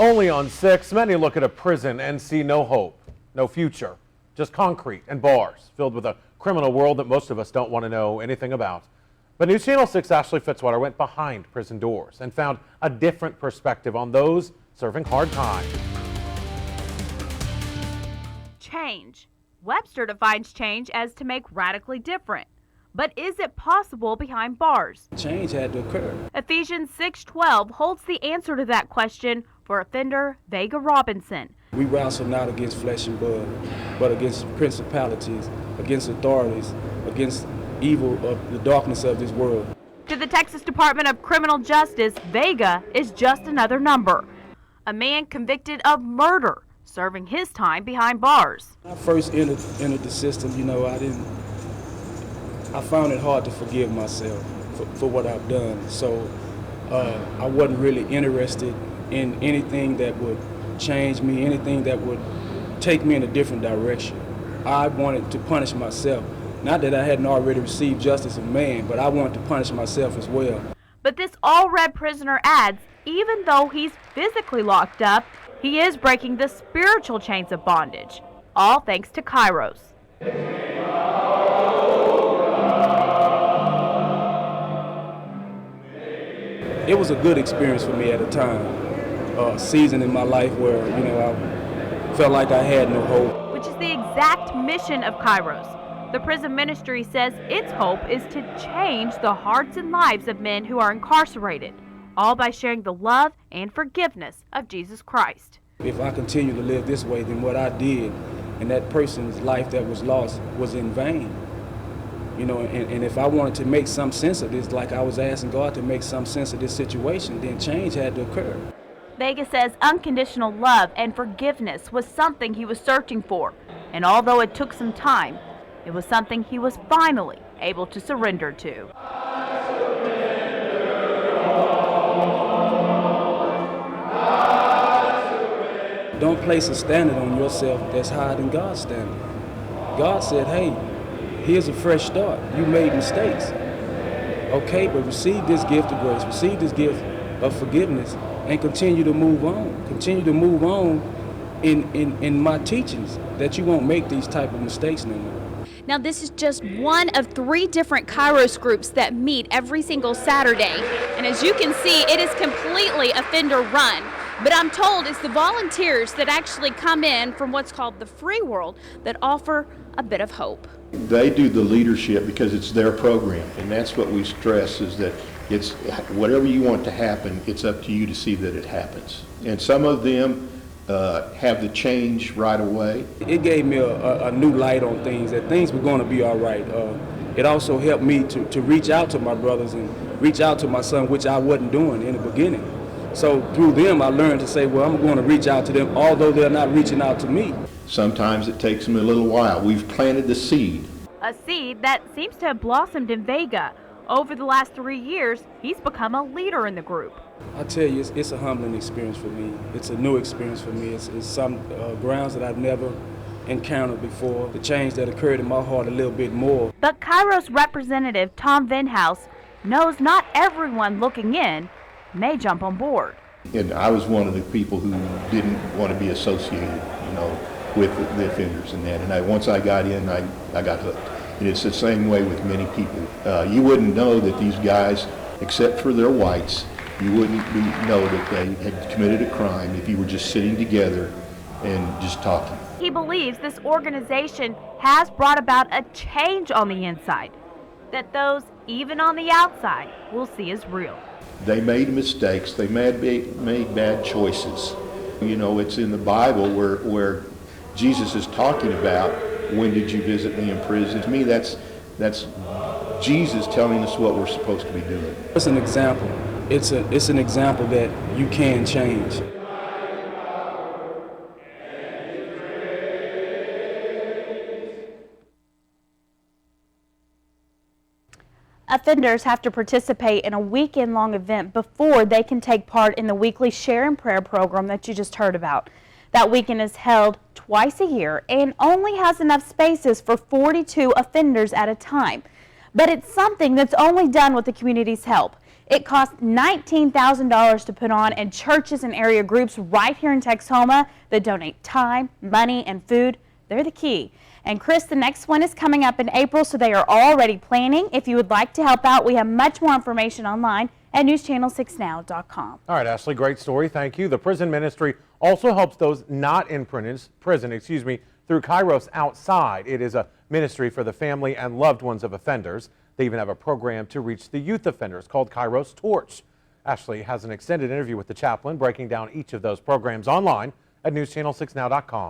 Only on 6, many look at a prison and see no hope, no future, just concrete and bars filled with a criminal world that most of us don't want to know anything about. But Newschannel 6 Ashley Fitzwater went behind prison doors and found a different perspective on those serving hard time. Change. Webster defines change as to make radically different. But is it possible behind bars? Change had to occur. Ephesians 6:12 holds the answer to that question for offender Vega Robinson. We wrestle not against flesh and blood, but against principalities, against authorities, against evil of the darkness of this world. To the Texas Department of Criminal Justice, Vega is just another number. A man convicted of murder, serving his time behind bars. When I first entered the system, I found it hard to forgive myself for what I've done. So I wasn't really interested in anything that would change me, anything that would take me in a different direction. I wanted to punish myself. Not that I hadn't already received justice of man, but I wanted to punish myself as well. But this all-red prisoner adds, even though he's physically locked up, he is breaking the spiritual chains of bondage, all thanks to Kairos. It was a good experience for me at a time, a season in my life where, I felt like I had no hope. Which is the exact mission of Kairos. The prison ministry says its hope is to change the hearts and lives of men who are incarcerated, all by sharing the love and forgiveness of Jesus Christ. If I continue to live this way, then what I did and that person's life that was lost was in vain. And if I wanted to make some sense of this, like I was asking God to make some sense of this situation, then change had to occur. Vega says unconditional love and forgiveness was something he was searching for. And although it took some time, it was something he was finally able to surrender to. Don't place a standard on yourself that's higher than God's standard. God said, hey, here's a fresh start. You made mistakes. Okay, but receive this gift of grace, receive this gift of forgiveness, and continue to move on. Continue to move on in my teachings, that you won't make these type of mistakes no more. Now, this is just one of 3 different Kairos groups that meet every single Saturday. And as you can see, it is completely offender run. But I'm told it's the volunteers that actually come in from what's called the free world that offer a bit of hope. They do the leadership because it's their program, and that's what we stress, is that it's whatever you want to happen, it's up to you to see that it happens. And some of them have the change right away. It gave me a new light on things, that things were going to be all right. It also helped me to reach out to my brothers and reach out to my son, which I wasn't doing in the beginning. So through them, I learned to say, well, I'm going to reach out to them, although they're not reaching out to me. Sometimes it takes them a little while. We've planted the seed. A seed that seems to have blossomed in Vega. Over the last 3 years, he's become a leader in the group. I tell you, it's a humbling experience for me. It's a new experience for me. It's some grounds that I've never encountered before. The change that occurred in my heart a little bit more. But Kairos representative Tom Venhouse knows not everyone looking in may jump on board. And I was one of the people who didn't want to be associated, with the offenders and that. And once I got in, I got hooked. And it's the same way with many people. You wouldn't know that these guys, except for their whites, you wouldn't know that they had committed a crime if you were just sitting together and just talking. He believes this organization has brought about a change on the inside that those even on the outside will see as real. They made mistakes. They made bad choices. It's in the Bible where Jesus is talking about, when did you visit me in prison? To me, that's Jesus telling us what we're supposed to be doing. It's an example. It's an example that you can change. Offenders have to participate in a weekend-long event before they can take part in the weekly Share and Prayer program that you just heard about. That weekend is held twice a year and only has enough spaces for 42 offenders at a time. But it's something that's only done with the community's help. It costs $19,000 to put on, and churches and area groups right here in Texoma that donate time, money, and food, they're the key. And Chris, the next one is coming up in April, so they are already planning. If you would like to help out, we have much more information online at newschannel6now.com. All right, Ashley, great story. Thank you. The prison ministry also helps those not in prison, through Kairos Outside. It is a ministry for the family and loved ones of offenders. They even have a program to reach the youth offenders called Kairos Torch. Ashley has an extended interview with the chaplain breaking down each of those programs online at newschannel6now.com.